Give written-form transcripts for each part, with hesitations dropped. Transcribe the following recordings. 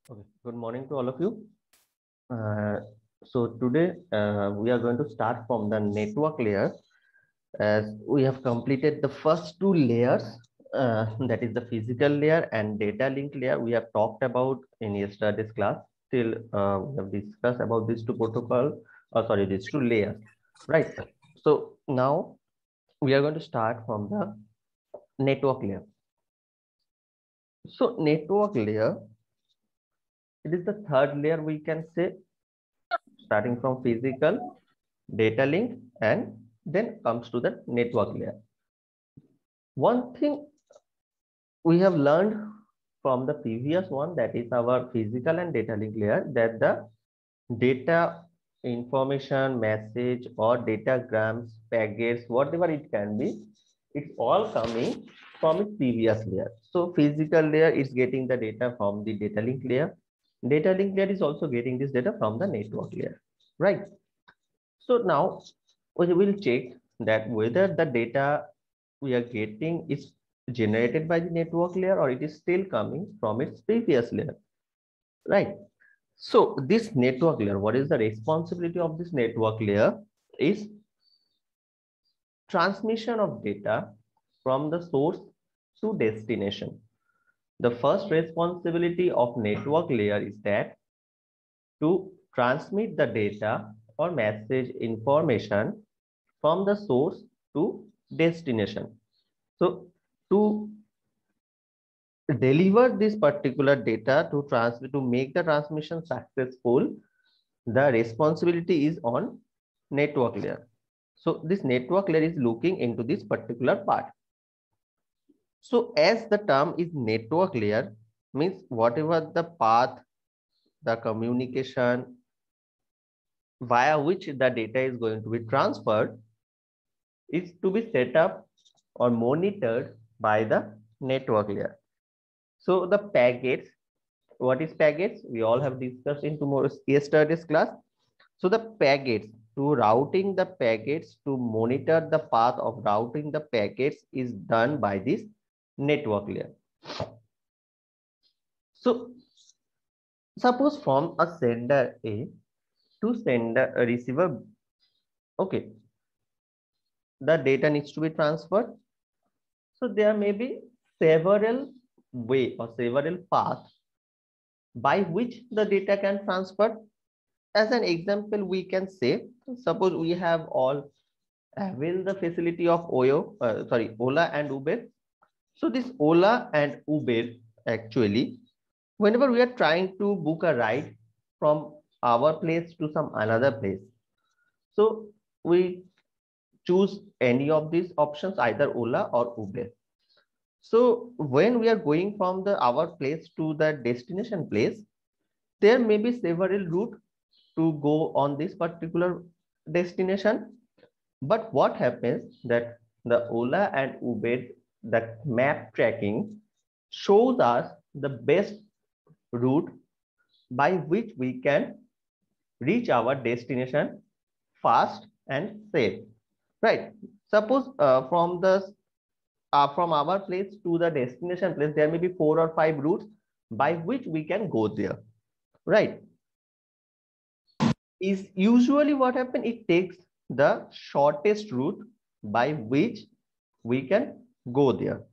Okay. Good morning to all of you. So today we are going to start from the network layer, as we have completed the first two layers, that is the physical layer and data link layer. We have talked about in yesterday's class. Till we have discussed about these two protocol, these two layers, right? So now we are going to start from the network layer. So network layer, it is the third layer, we can say, starting from physical, data link, and then comes to the network layer. One thing we have learned from the previous one, that is our physical and data link layer, that the data, information, message, or datagrams, packets, whatever it can be, it's all coming from its previous layer. So physical layer is getting the data from the data link layer. Data link layer is also getting this data from the network layer, right? So now we will check that whether the data we are getting is generated by the network layer or it is still coming from its previous layer, right? So this network layer, what is the responsibility of this network layer is transmission of data from the source to destination. The first responsibility of network layer is that to transmit the data or message information from the source to destination. So to deliver this particular data, to make the transmission successful, the responsibility is on network layer. So this network layer is looking into this particular part. So as the term is network layer, means whatever the path, the communication via which the data is going to be transferred is to be set up or monitored by the network layer. So the packets, what is packets? We all have discussed in yesterday's class. So the packets, to routing the packets, to monitor the path of routing the packets is done by this network layer. So suppose from a sender A to sender a receiver, okay, the data needs to be transferred. So there may be several way or several paths by which the data can transfer. As an example, we can say, suppose we have all avail the facility of Ola and Uber. So this Ola and Uber, actually, whenever we are trying to book a ride from our place to some another place, so we choose any of these options, either Ola or Uber. So when we are going from our place to the destination place, there may be several routes to go on this particular destination. But what happens that the Ola and Uber, the map tracking shows us the best route by which we can reach our destination fast and safe, right? Suppose from our place to the destination place, there may be 4 or 5 routes by which we can go there, right? Is usually what happens, it takes the shortest route by which we can go there.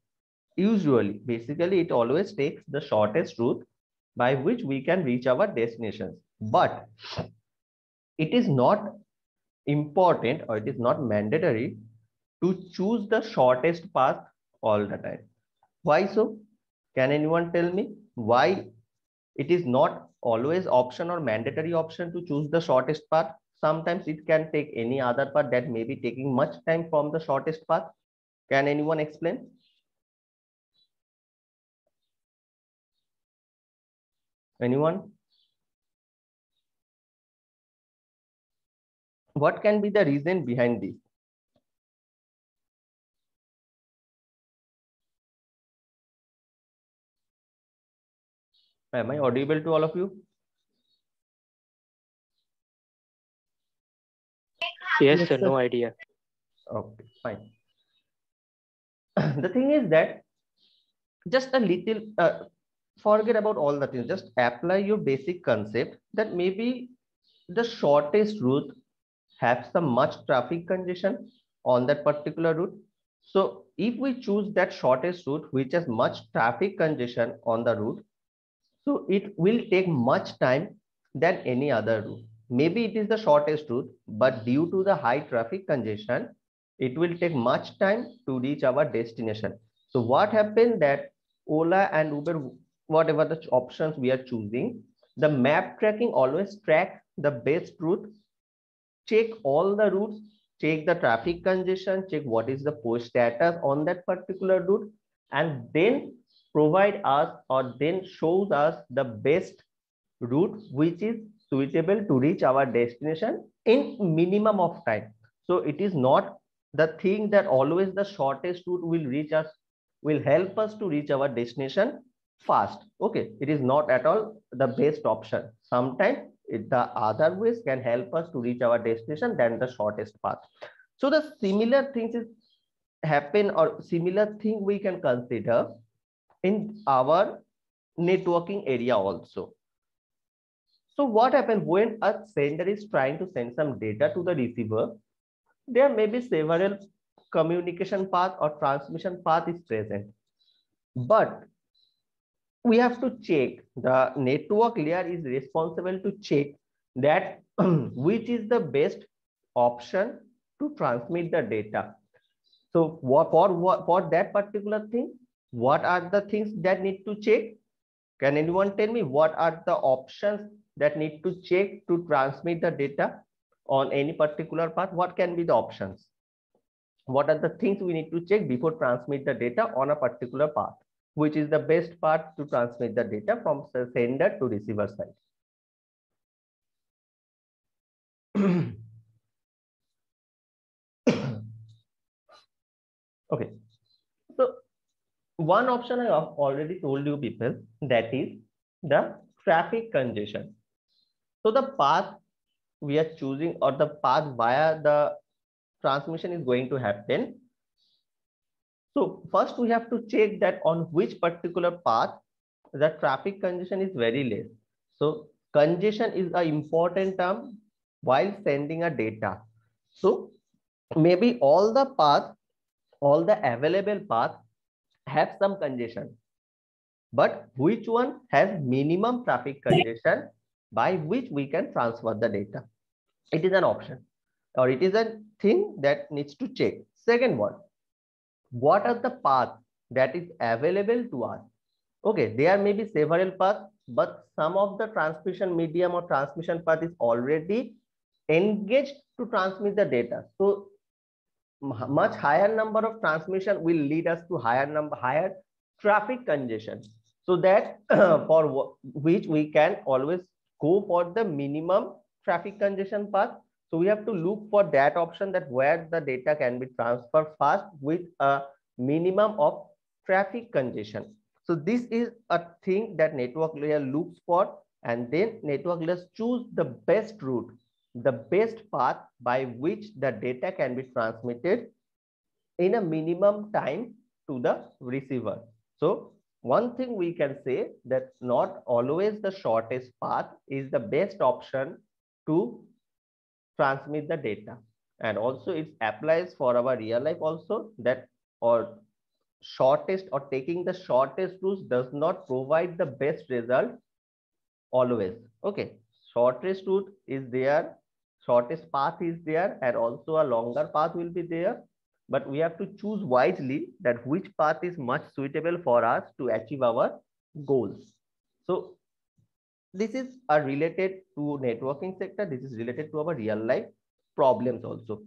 Usually, basically, it always takes the shortest route by which we can reach our destinations. But it is not important or it is not mandatory to choose the shortest path all the time. Why so? Can anyone tell me why it is not always option or mandatory option to choose the shortest path? Sometimes it can take any other path that may be taking much time from the shortest path. Can anyone explain? Anyone? What can be the reason behind this? Am I audible to all of you? Yes, Yes, sir. sir. No idea. Okay, fine. The thing is that just a little, forget about all the things. Just apply your basic concept that maybe the shortest route have some much traffic congestion on that particular route. So if we choose that shortest route which has much traffic congestion on the route, so it will take much time than any other route. Maybe it is the shortest route, but due to the high traffic congestion, it will take much time to reach our destination. So what happened that Ola and Uber, whatever the options we are choosing, the map tracking always track the best route, check all the routes, check the traffic congestion, check what is the post status on that particular route, and then provide us or then shows us the best route which is suitable to reach our destination in minimum of time. So it is not the thing that always the shortest route will reach us, will help us to reach our destination fast. Okay, it is not at all the best option. Sometimes the other ways can help us to reach our destination than the shortest path. So the similar things is happen, or similar thing we can consider in our networking area also. So what happens when a sender is trying to send some data to the receiver? There may be several communication path or transmission path is present, but we have to check, the network layer is responsible to check that which is the best option to transmit the data. So for that particular thing, what are the things that need to check? Can anyone tell me what are the options that need to check to transmit the data on any particular path? What can be the options? What are the things we need to check before transmit the data on a particular path? Which is the best path to transmit the data from the sender to receiver side? Okay, so one option I have already told you people, that is the traffic congestion. So the path we are choosing, or the path via the transmission is going to happen. So first we have to check that on which particular path the traffic congestion is very less. So congestion is an important term while sending a data. So maybe all the path, all the available path have some congestion, but which one has minimum traffic congestion by which we can transfer the data? It is an option, or it is a thing that needs to check. Second one, what are the paths that is available to us? Okay, there may be several paths, but some of the transmission medium or transmission path is already engaged to transmit the data. So much higher number of transmission will lead us to higher traffic congestion. So that for which we can always go for the minimum traffic congestion path. So we have to look for that option, that where the data can be transferred fast with a minimum of traffic congestion. So this is a thing that network layer looks for, and then network layers choose the best route, the best path by which the data can be transmitted in a minimum time to the receiver. So one thing we can say that not always the shortest path is the best option to transmit the data. And also it applies for our real life also, that or shortest or taking the shortest route does not provide the best result always. Okay, shortest route is there, shortest path is there, and also a longer path will be there, but we have to choose wisely that which path is much suitable for us to achieve our goals. So this is related to networking sector, this is related to our real life problems also.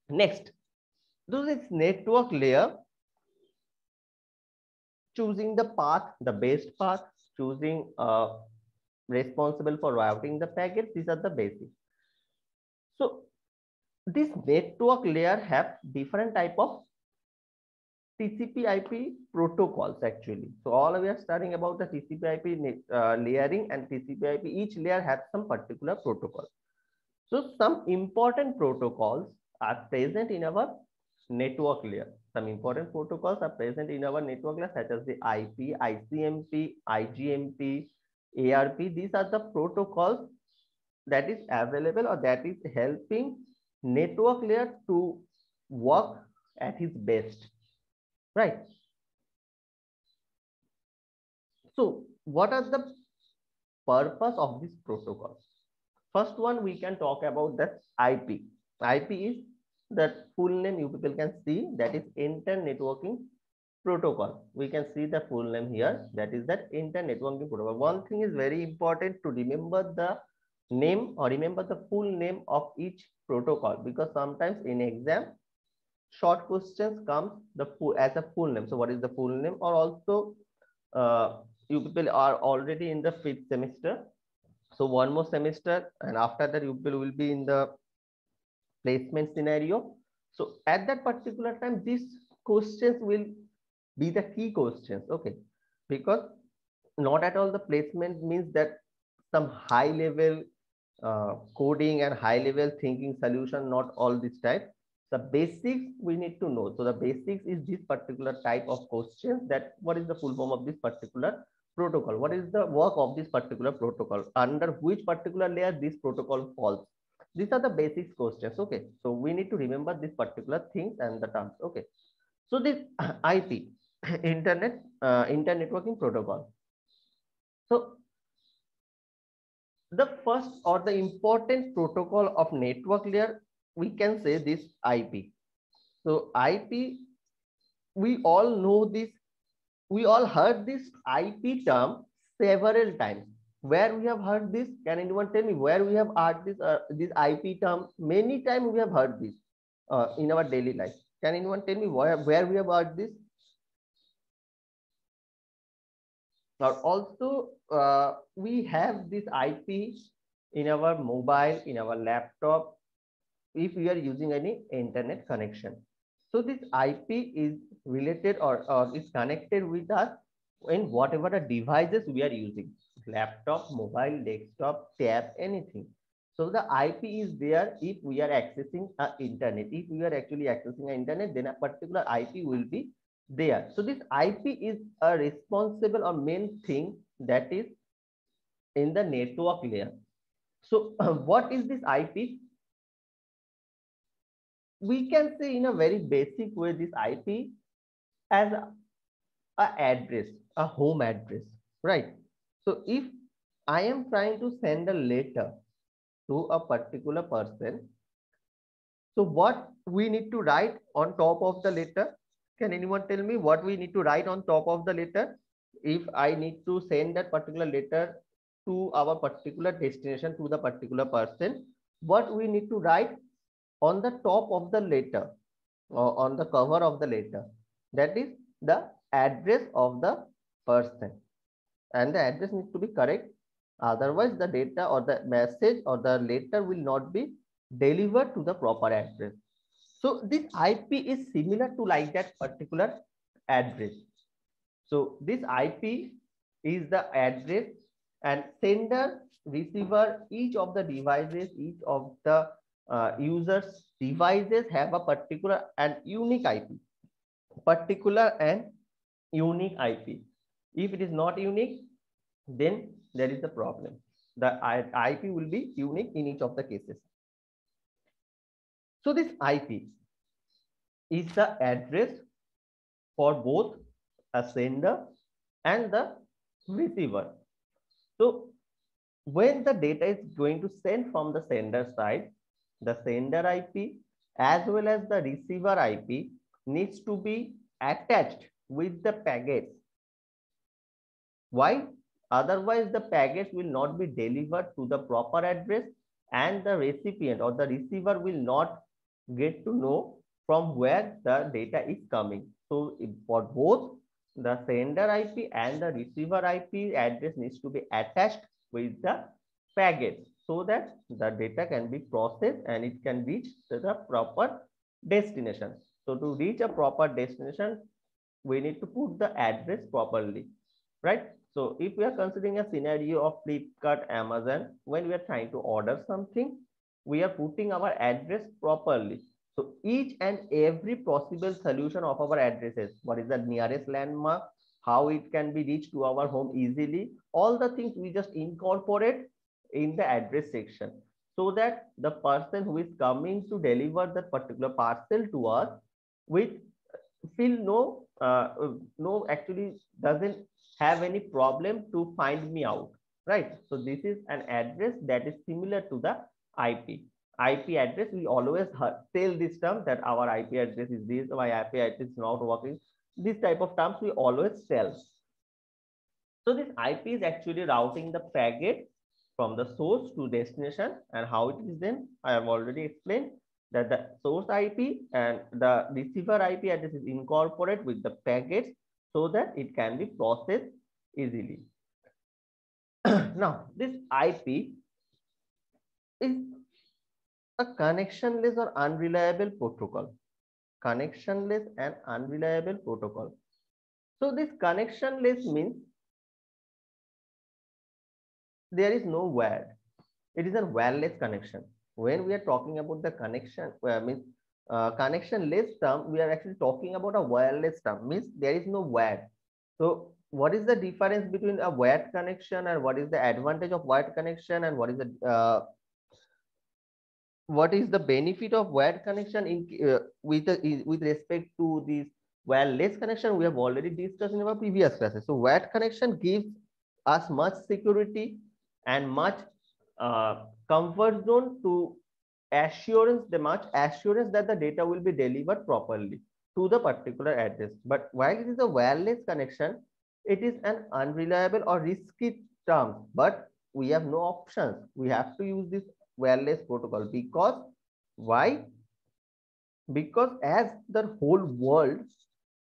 Next, this network layer choosing the path, the best path, choosing responsible for routing the packets. These are the basics. So this network layer have different type of TCP/IP protocols actually. So all we are studying about the TCP/IP layering and TCP/IP. Each layer has some particular protocol. So some important protocols are present in our network layer. Some important protocols are present in our network layer, such as the IP, ICMP, IGMP, ARP. These are the protocols that is available or that is helping network layer to work at its best, right? So what are the purpose of this protocol? First one, we can talk about the IP. IP is the full name, you people can see, that is Internet Networking Protocol. We can see the full name here, that is that Internet Networking Protocol. One thing is very important to remember the name or remember the full name of each protocol, because sometimes in exam short questions comes the full as a full name. So what is the full name? Or also you people are already in the 5th semester, so one more semester, and after that you will be in the placement scenario. So at that particular time, these questions will be the key questions, okay? Because not at all the placement means that some high level coding and high level thinking solution, not all this type. The basics we need to know. So the basics is this particular type of questions, that what is the full form of this particular protocol? What is the work of this particular protocol? Under which particular layer this protocol falls? These are the basics questions, okay? So we need to remember these particular things and the terms, okay? So this IP, Internet Networking Protocol. So the first or the important protocol of network layer, we can say this IP. So IP, we all know this, we all heard this IP term several times. Where we have heard this? Can anyone tell me where we have heard this IP term? Many times we have heard this in our daily life. Can anyone tell me where we have heard this? Now also we have this IP in our mobile, in our laptop, if we are using any internet connection. So this IP is related or is connected with us in whatever the devices we are using, laptop, mobile, desktop, tab, anything. So the IP is there if we are accessing internet. If we are actually accessing internet, then a particular IP will be there. So this IP is a responsible or main thing that is in the network layer. So what is this IP? We can say in a very basic way this IP as a address, a home address, right? So if I am trying to send a letter to a particular person, so what we need to write on top of the letter? Can anyone tell me what we need to write on top of the letter? If I need to send that particular letter to our particular destination, to the particular person, what we need to write on the top of the letter or on the cover of the letter? That is the address of the person, and the address needs to be correct. Otherwise, the data or the message or the letter will not be delivered to the proper address. So this IP is similar to like that particular address. So this IP is the address, and sender, receiver, each of the devices, each of the users devices have a particular and unique IP, particular and unique IP. If it is not unique, then there is a problem. The IP will be unique in each of the cases. So this IP is the address for both a sender and the receiver. So when the data is going to send from the sender side, the sender IP as well as the receiver IP needs to be attached with the packets. Why? Otherwise, the package will not be delivered to the proper address, and the recipient or the receiver will not get to know from where the data is coming. So for both the sender IP and the receiver IP, address needs to be attached with the package so that the data can be processed and it can reach to the proper destination. So to reach a proper destination, we need to put the address properly, right? So if we are considering a scenario of Flipkart, Amazon, when we are trying to order something, we are putting our address properly. So each and every possible solution of our addresses, what is the nearest landmark, how it can be reached to our home easily, all the things we just incorporate in the address section, so that the person who is coming to deliver that particular parcel to us with feel no actually doesn't have any problem to find me out, right? So this is an address that is similar to the ip address. We always tell this term that our ip address is this, my ip address is not working. This type of terms we always tell. So this ip is actually routing the packet from the source to destination. And how it is then, I have already explained that the source IP and the receiver IP address is incorporated with the packets so that it can be processed easily. Now, this IP is a connectionless or unreliable protocol. Connectionless and unreliable protocol. So this connectionless means there is no wire. It is a wireless connection. When we are talking about the connection, connectionless term, we are actually talking about a wireless term, means there is no wire. So what is the difference between a wired connection, and what is the advantage of wired connection, and what is the benefit of wired connection with respect to this wireless connection? We have already discussed in our previous classes. So wired connection gives us much security and much comfort zone to much assurance that the data will be delivered properly to the particular address. But while it is a wireless connection, it is an unreliable or risky term, but we have no options. We have to use this wireless protocol. Because why? Because as the whole world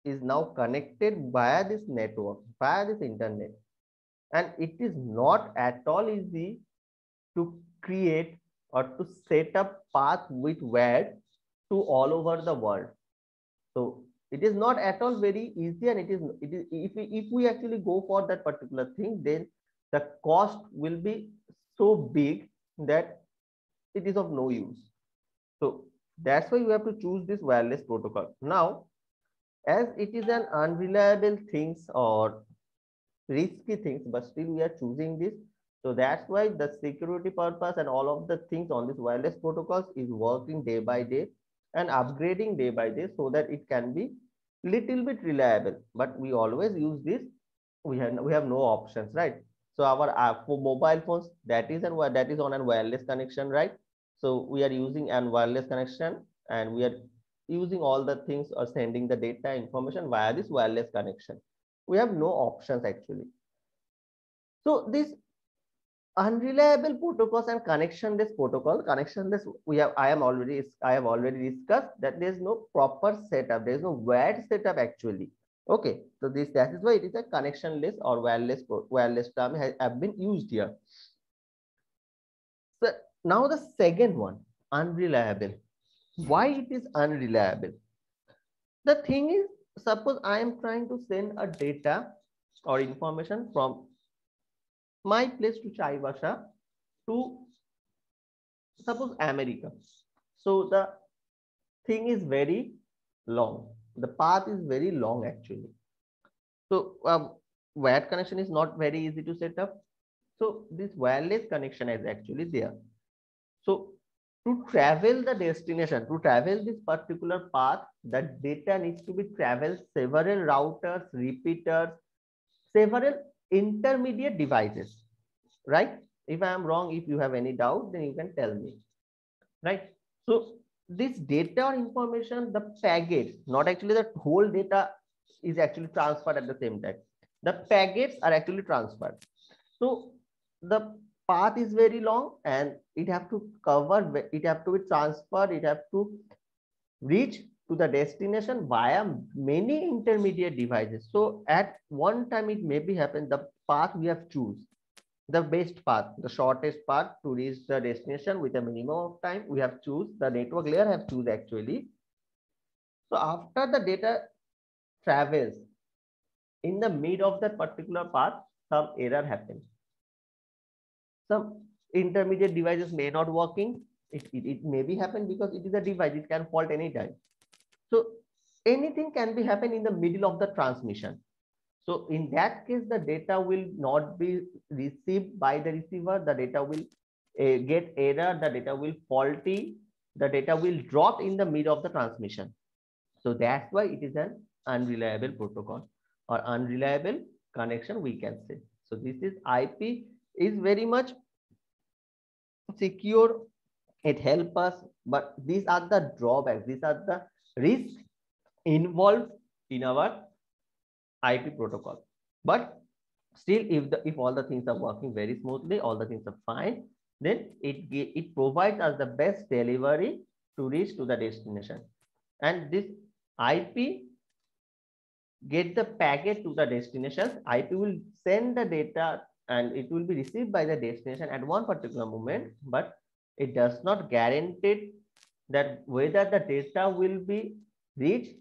is now connected via this network, via this internet, and it is not at all easy to create or to set up path with WAD to all over the world. So it is not at all very easy, and it is if we actually go for that particular thing, then the cost will be so big that it is of no use. So that's why you have to choose this wireless protocol. Now, as it is an unreliable things or risky things, but still we are choosing this. So that's why the security purpose and all of the things on this wireless protocols is working day by day and upgrading day by day, so that it can be little bit reliable. But we always use this. We have no options, right? So our for mobile phones, that is on a wireless connection, right? So we are using an wireless connection, and we are using all the things or sending the data information via this wireless connection. We have no options actually. So this unreliable protocols and connectionless, I have already discussed that there is no proper setup, there is no wired setup actually. Okay, so that is why it is a connectionless or wireless term have been used here. So now the second one, unreliable. Why it is unreliable? The thing is, suppose I am trying to send a data or information from my place to Chaivasha to suppose America. So the thing is very long. The path is very long actually. So wired connection is not very easy to set up. So this wireless connection is actually there. So to travel the destination, to travel this particular path, the data needs to be traveled several routers, repeaters, several intermediate devices, right? If I am wrong, if you have any doubt, then you can tell me, right? So this data or information, the packets, not actually the whole data is actually transferred at the same time. The packets are actually transferred. So the path is very long, and it have to cover, it have to be transferred, it have to reach to the destination via many intermediate devices. So at one time, it may be happen the path we have choose, the best path, the shortest path to reach the destination with a minimum of time, we have choose, the network layer have choose actually. So after the data travels in the mid of that particular path, some error happens. Some intermediate devices may not working, It may be happen because it is a device, it can fault anytime. So anything can be happen in the middle of the transmission. So in that case, the data will not be received by the receiver. The data will get error. The data will faulty. The data will drop in the middle of the transmission. So that's why it is an unreliable protocol or unreliable connection, we can say. So this is IP is very much secure. It helps us, but these are the drawbacks. These are the risks involved in our IP protocol. But still, if all the things are working very smoothly, all the things are fine, then it provides us the best delivery to reach to the destination. And this IP get the packet to the destination. IP will send the data and it will be received by the destination at one particular moment, but it does not guarantee that whether the data will be reached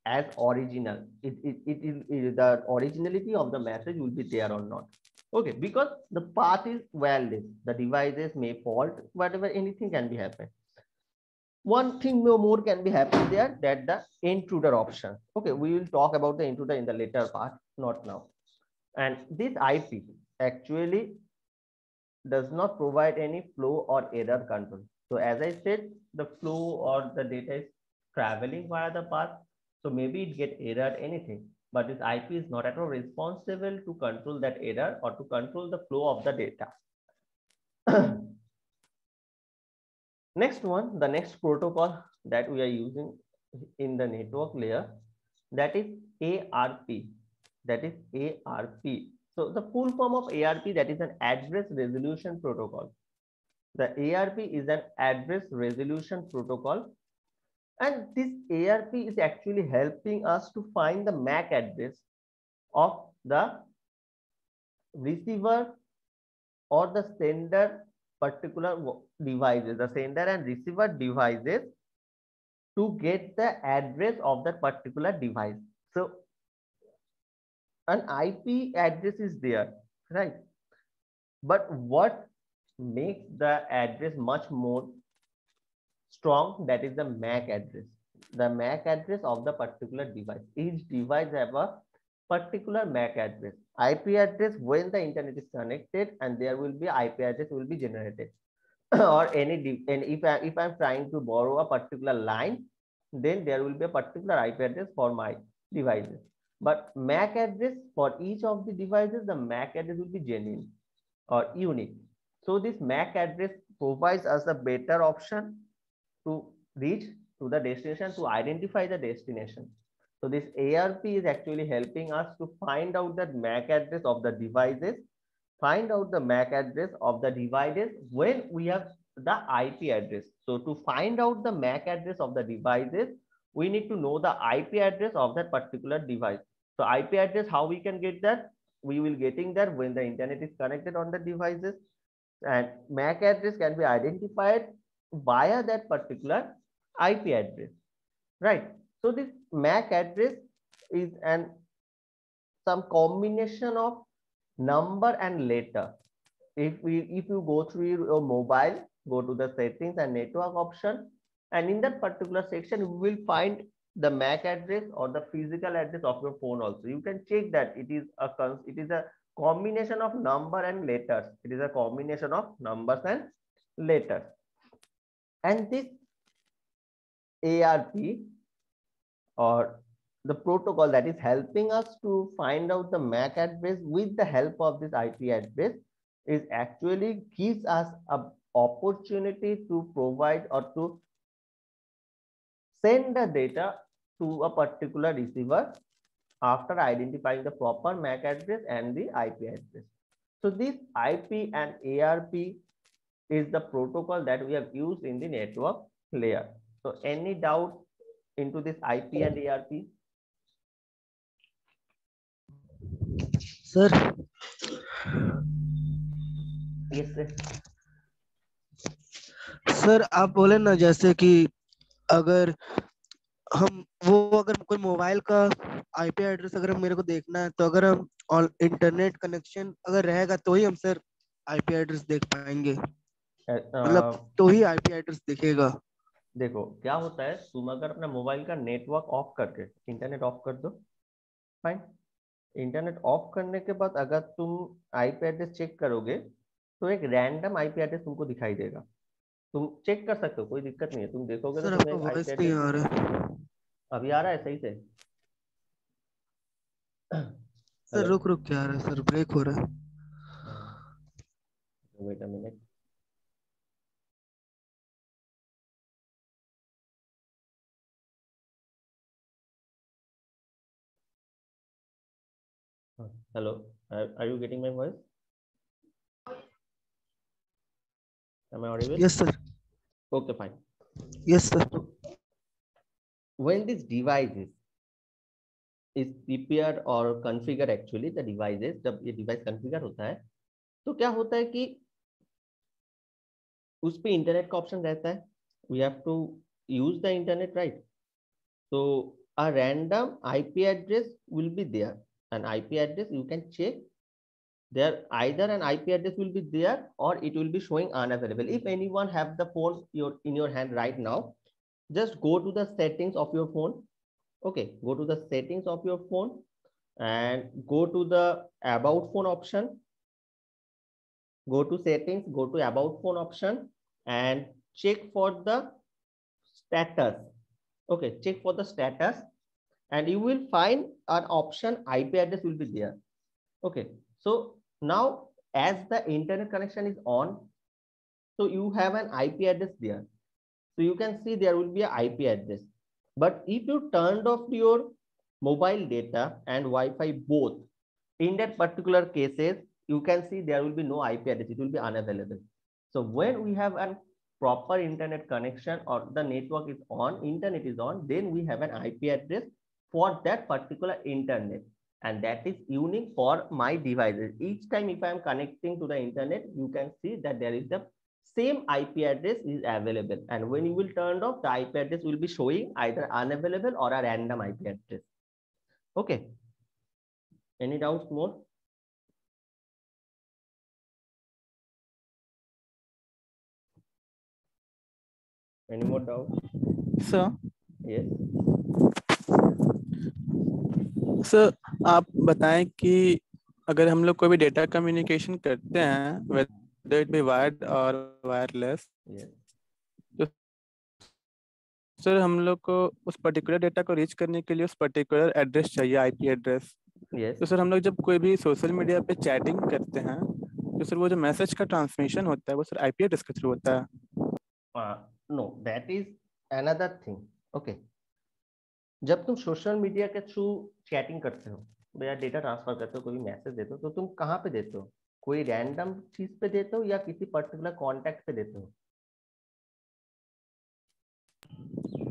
as original. The originality of the message will be there or not. Okay, because the path is wireless, the devices may fault, whatever, anything can be happen. One thing more can be happen there, that the intruder option. Okay, we will talk about the intruder in the later part, not now. And this IP actually does not provide any flow or error control. So as I said, the flow or the data is traveling via the path. So maybe it get error anything, but this IP is not at all responsible to control that error or to control the flow of the data. Next one, the next protocol that we are using in the network layer, that is ARP. That is ARP. So the full form of ARP, that is an address resolution protocol. The ARP is an address resolution protocol. And this ARP is actually helping us to find the MAC address of the receiver or the sender particular devices, the sender and receiver devices, to get the address of that particular device. So an IP address is there, right? But what makes the address much more strong, that is the MAC address. The MAC address of the particular device. Each device have a particular MAC address. IP address, when the internet is connected, and there will be IP address will be generated. Or and if I'm trying to borrow a particular line, then there will be a particular IP address for my devices. But MAC address for each of the devices, the MAC address will be genuine or unique. So this MAC address provides us a better option to reach to the destination, to identify the destination. So this ARP is actually helping us to find out the MAC address of the devices, find out the MAC address of the devices when we have the IP address. So to find out the MAC address of the devices, we need to know the IP address of that particular device. So IP address, how we can get that? We will getting that when the internet is connected on the devices, and MAC address can be identified via that particular IP address, right? So this MAC address is some combination of number and letter. If you go through your mobile, go to the settings and network option, and in that particular section you will find the MAC address or the physical address of your phone also. You can check that it is a combination of number and letters. It is a combination of numbers and letters. And this ARP or the protocol that is helping us to find out the MAC address with the help of this IP address is actually gives us an opportunity to provide or to send the data to a particular receiver after identifying the proper MAC address and the IP address. So this IP and ARP is the protocol that we have used in the network layer. So any doubt into this IP and ARP? Sir Yes, sir. Sir आप बोले ना जैसे कि अगर अगर कोई mobile का IP address अगर मेरे को देखना है, तो अगर हम इंटरनेट कनेक्शन अगर रहेगा तो ही हम सर आईपी एड्रेस देख पाएंगे. मतलब तो ही आईपी एड्रेस दिखेगा। देखो क्या होता है, तुम अगर अपना मोबाइल का नेटवर्क ऑफ करके इंटरनेट ऑफ कर दो, फाइन। इंटरनेट ऑफ करने के बाद अगर तुम आईपी एड्रेस चेक करोगे तो एक रैंडम आईपी एड्रेस तुमको दिखाई देगा। तुम चेक कर सकते हो, कोई दिक्कत नहीं है, तुम देखोगे तो सर तुम्हें आपका एक आईपी वॉइस नहीं एड्रेस। आ रहा। अभी आ रहा है सही से? Sir hello. रुक रुक के आ रहा है सर, ब्रेक हो रहा है। Wait a minute. Hello, are you getting my voice? Am I audible? Yes sir. Okay fine. Yes sir. So when this device is prepared or configured, actually the devices, जब ये device configure होता है तो क्या होता है कि उस पे इंटरनेट का ऑप्शन रहता है। We have to use the internet, right? So a random IP address will be there. An IP address you can check. There either an IP address will be there or it will be showing unavailable. If anyone have the phone in your hand right now, just go to the settings of your phone. Okay, go to the settings of your phone and go to the about phone option. Go to settings, go to about phone option and check for the status. Okay, check for the status and you will find an option IP address will be there. Okay, so now as the internet connection is on, so you have an IP address there. So you can see there will be an IP address. But if you turned off your mobile data and Wi-Fi both, in that particular cases, you can see there will be no IP address. It will be unavailable. So when we have a proper internet connection or the network is on, internet is on, then we have an IP address for that particular internet. And that is unique for my devices. Each time if I am connecting to the internet, you can see that there is the same IP address is available. And when you will turn off, the IP address will be showing either unavailable or a random IP address. Okay. Any doubts more? Any more doubts? Sir Yes. Sir आप बताएं कि अगर हम लोग कोई भी data communication करते हैं, वेदर इट बी वायर्ड और वायरलेस, Yes. तो सर हम लोग को उस पर्टिकुलर डेटा को रीच करने के लिए उस पर्टिकुलर एड्रेस चाहिए, आईपी एड्रेस। Yes. तो सर हम लोग जब कोई भी सोशल मीडिया पे चैटिंग करते हैं तो सर वो जो मैसेज का ट्रांसमिशन होता है वो सर आईपी एड्रेस के थ्रू होता है। No, that is another thing. Okay. जब तुम सोशल मीडिया के थ्रू चैटिंग करते हो या डेटा ट्रांसफर करते हो, कोई मैसेज देते हो, तो तुम कहाँ पे देते हो? कोई रैंडम चीज पे देते हो या किसी पर्टिकुलर कॉन्टैक्ट पे देते हो?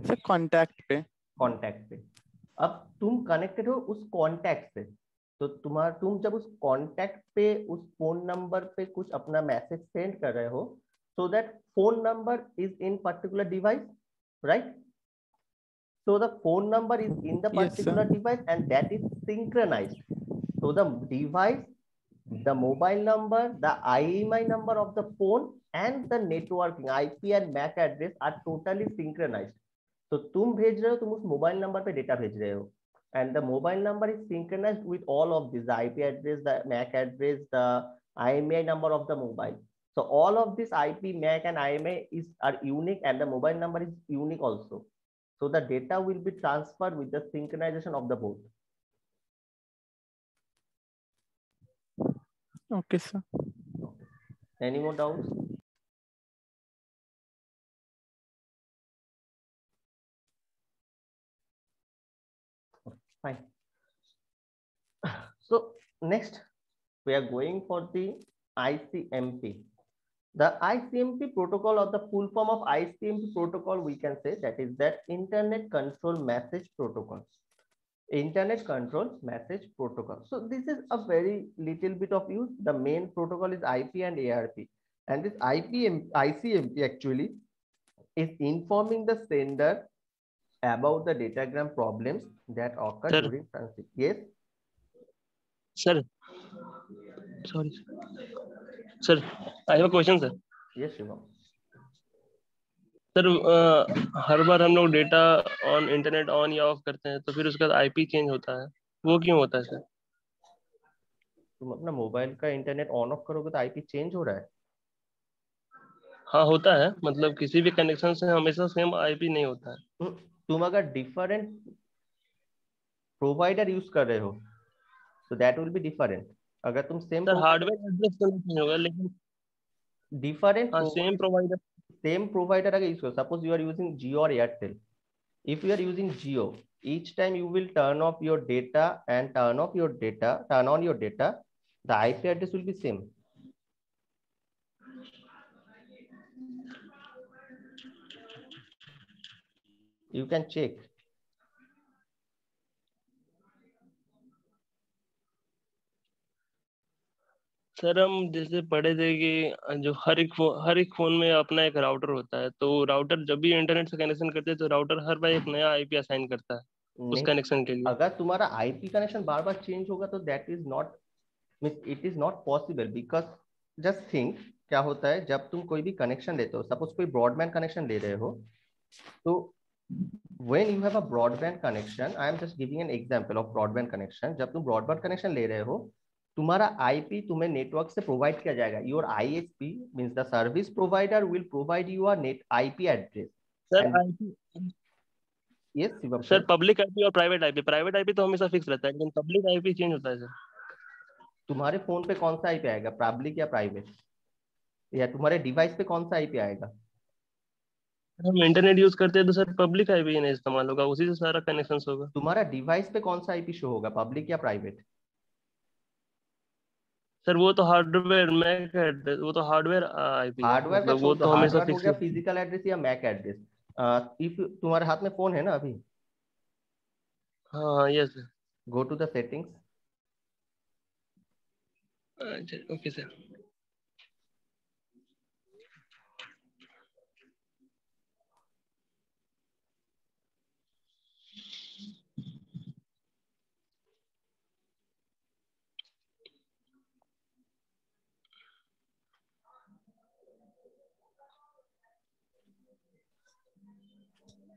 सर कॉन्टैक्ट पे। कॉन्टैक्ट पे। अब तुम कनेक्टेड हो उस कॉन्टैक्ट से, तो तुम जब उस कॉन्टैक्ट पे उस फोन नंबर पे कुछ अपना मैसेज सेंड कर रहे हो, so that phone number is in particular device, right? So the phone number is in the Yes, sir. particular device and that is synchronized. So the device, the mobile number, the IMEI number of the phone and the networking IP and MAC address are totally synchronized. So तुम भेज रहे हो, तुम उस mobile number पे data भेज रहे हो and the mobile number is synchronized with all of these, the IP address, the MAC address, the IMEI number of the mobile. So all of this IP, MAC and IMEI are unique and the mobile number is unique also. So the data will be transferred with the synchronization of the both. Okay, sir. Okay. Any more doubts? Fine. So next we are going for the ICMP. The ICMP protocol, or the full form of ICMP protocol, we can say that is that Internet Control Message Protocol. Internet Control Message Protocol. So this is a very little bit of use. The main protocol is IP and ARP. And this ICMP actually is informing the sender about the datagram problems that occur Sir. during transit. Yes. Sir. Sorry. Sir, I have a question, sir. Yes Shivam. Sir हर बार हम लोग data on internet on या off करते हैं तो फिर उसके बाद आईपी चेंज होता है, वो क्यों होता है सर? तुम अपना मोबाइल का इंटरनेट ऑन ऑफ करोगे तो आईपी चेंज हो रहा है? हाँ होता है, मतलब किसी भी कनेक्शन से हमेशा सेम आईपी नहीं होता है। तुम अगर डिफरेंट प्रोवाइडर यूज कर रहे हो तो दैट विल बी डिफरेंट। अगर तुम same sir provider hardware address तो नहीं चेंज होगा लेकिन डिफरेंट हाँ सेम प्रोवाइडर। सेम प्रोवाइडर अगर यूज करो, सपोज यू आर यूजिंग जियो और Airtel, if you are using Jio, each time you will turn off your data and turn on your data, the IP address will be same. You can check. Sir हम जैसे पढ़े थे कि जो हर एक phone में अपना एक राउटर होता है, तो राउटर जब भी इंटरनेट से कनेक्शन करते हैं तो राउटर हर बार एक नया आईपी असाइन करता है उस नहीं, कनेक्शन के लिए। अगर तुम्हारा आईपी कनेक्शन बार बार चेंज होगा तो that is not it is not possible, because just think क्या होता है जब तुम कोई भी कनेक्शन लेते हो, सपोज कोई ब्रॉडबैंड कनेक्शन ले रहे हो, तो when you have a broadband connection, I am just giving an example of broadband connection, जब तुम ब्रॉडबैंड कनेक्शन ले रहे हो, तुम्हारा आईपी तुम्हें नेटवर्क से प्रोवाइड किया जाएगा। Your ISP means the service provider will provide you a net IP address. Sir and IP yes Shivam sir sir, public IP और प्राइवेट आईपी तो हमेशा फिक्स रहता है, लेकिन पब्लिक आईपी चेंज होता है सर। तुम्हारे फोन पे कौन सा आईपी आएगा, पब्लिक या प्राइवेट? या तुम्हारे डिवाइस पे कौन सा आईपी आएगा? हम इंटरनेट यूज करते हैं तो सर पब्लिक आईपी नहीं इस्तेमाल होगा, उसी से सारा कनेक्शन होगा। तुम्हारा डिवाइस पे कौन सा आईपी शो होगा, पब्लिक या प्राइवेट? सर वो तो हार्डवेयर मैक एड्रेस, वो तो हार्डवेयर आईपी है, हार्डवेयर का मतलब वो छोड़ दो, तो हमेशा हार्डवेयर हो फिक्स गया रहता है। फिजिकल एड्रेस या मैक एड्रेस। इफ तुम्हारे हाथ में फोन है ना अभी, हाँ हाँ yes sir. Go to the settings. अच्छा okay sir.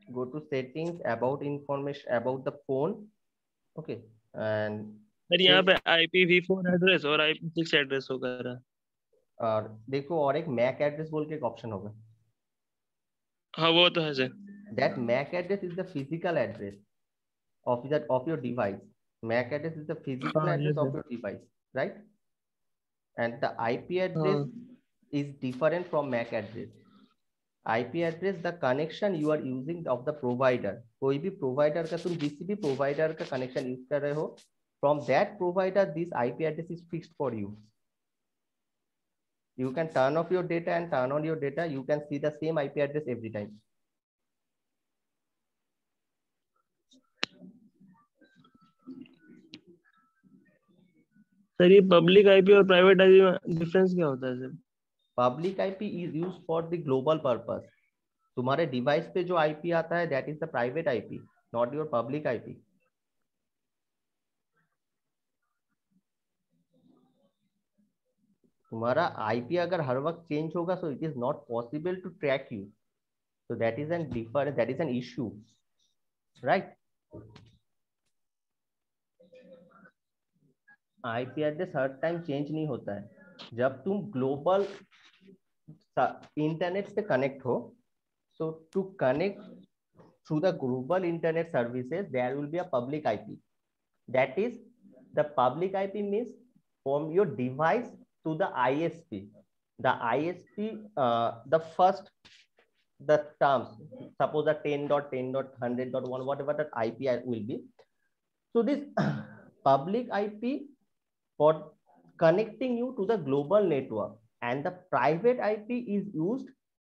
Go to settings, about information about the phone, okay, and sir यहाँ check। पे IPv4 एड्रेस और IP6 एड्रेस होगा। और देखो, और एक मैक एड्रेस बोल के एक ऑप्शन होगा। हाँ वो तो है sir. That MAC address is the physical address of your device. MAC address is the physical हाँ address yes of sir. your device, right? And the IP address हाँ is different from MAC address. IP address the connection you are using of the provider, कोई भी provider का, तुम जिस भी provider का connection use कर रहे हो, from that provider this IP address is fixed for you. You can turn off your data and turn on your data, you can see the same IP address every time. Sir ये public IP और private IP में difference क्या होता है sir? Public IP is used for the global purpose. तुम्हारे device पे जो IP आता है that is the private IP, not your public IP. तुम्हारा आईपी अगर हर वक्त चेंज होगा so it is not possible to track you, so that is an different, that is an issue, right? IP address her time change नहीं होता है। जब तुम ग्लोबल इंटरनेट से कनेक्ट हो, so to connect through the global internet services there will be a public IP. That is, the public IP means from your device to the ISP. The ISP, the first, the terms, suppose the 10.10.100.1, whatever that IP will be. So this public IP for connecting you to the global network, and the private IP is used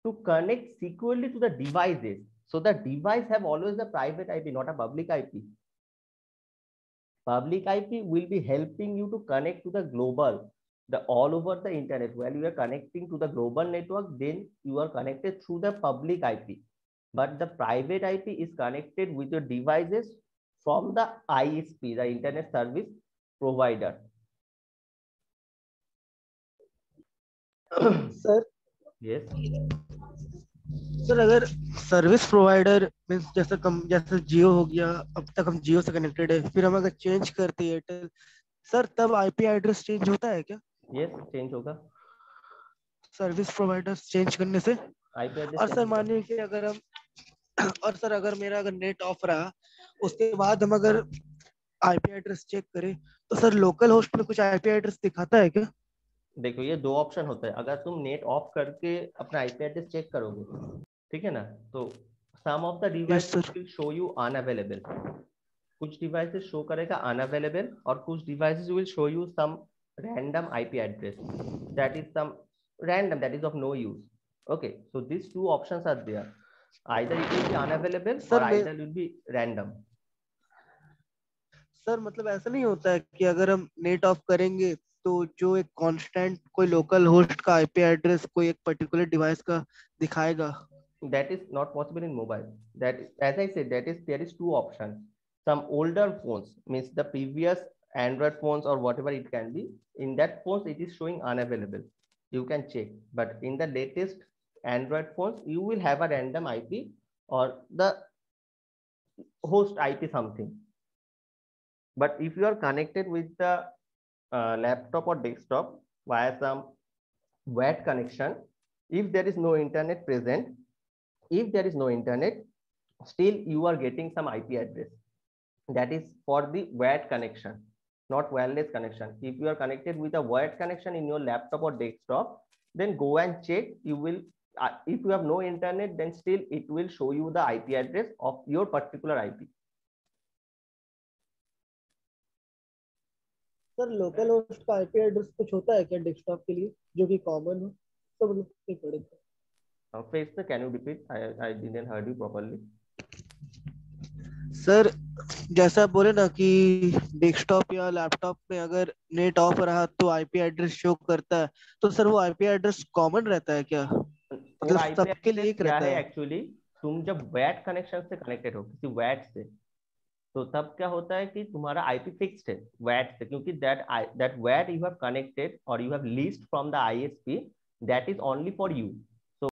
to connect securely to the devices. So the device have always the private IP, not a public IP. Public IP will be helping you to connect to the global, the all over the internet. While you are connecting to the global network, then you are connected through the public IP. But the private IP is connected with your devices from the ISP, the internet service provider. Sir Yes. Sir अगर service provider means जैसे जियो हो गया, अब तक हम जियो से connected है, फिर हम अगर चेंज करते हैं एयरटेल, सर तब आईपी एड्रेस चेंज होता है क्या Yes, चेंज होगा। सर्विस प्रोवाइडर चेंज करने से? आईपी एड्रेस और चेंज सर होगा। मानिए कि अगर हम और सर अगर मेरा अगर नेट ऑफ रहा, उसके बाद हम अगर आईपी एड्रेस चेक करें, तो सर लोकल होस्ट में कुछ आईपी एड्रेस दिखाता है क्या? देखो ये दो ऑप्शन होता है। अगर तुम नेट ऑफ करके अपना आईपी एड्रेस चेक करोगे, ठीक है ना, तो some of the yes devices sir. Will show you unavailable. कुछ डिवाइसेस शो करेगा अनअवेलेबल, और कुछ devices will show you some random IP address that is some random, that is of no use. Okay, so these two options are there. Either it will be unavailable or sir मैं either it will be random. Sir मतलब ऐसा नहीं होता है कि अगर हम net of करेंगे तो जो एक कांस्टेंट कोई लोकल होस्ट का आईपी एड्रेस कोई एक पर्टिकुलर डिवाइस का दिखाएगा? That is not possible in mobile. That, as I said, that is there is two options. Some older phones, means the previous Android phones or whatever it can be, in that phones it is showing unavailable. You can check, but in the latest Android phones you will have a random IP or the host IP something. But if you are connected with the laptop or desktop via some WAT connection, if there is no internet present, if there is no internet, still you are getting some IP address. That is for the WAT connection, not wireless connection. If you are connected with a WAT connection in your laptop or desktop, then go and check. You will, if you have no internet, then still it will show you the IP address of your particular IP. Sir local host का IP address कुछ होता है क्या desktop के लिए जो कि common हो, तो मतलब नहीं पड़ेगा? Please, sir, can you repeat? I didn't heard you properly. Sir जैसा आप बोले ना कि डेस्कटॉप या लैपटॉप में अगर नेट ऑफ रहा तो आईपी एड्रेस शो करता है, तो सर वो आईपी एड्रेस कॉमन रहता है क्या, वो मतलब आईपी सबके लिए एड्रेस एक क्या रहता है है? एक्चुअली, तुम जब वैट कनेक्शन से कनेक्टेड हो किसी वैट से, तो तब क्या होता है कि तुम्हारा आईपी फिक्स्ड है वैट से, क्योंकि that what you have connected और you have leased from the ISP, that is only for you.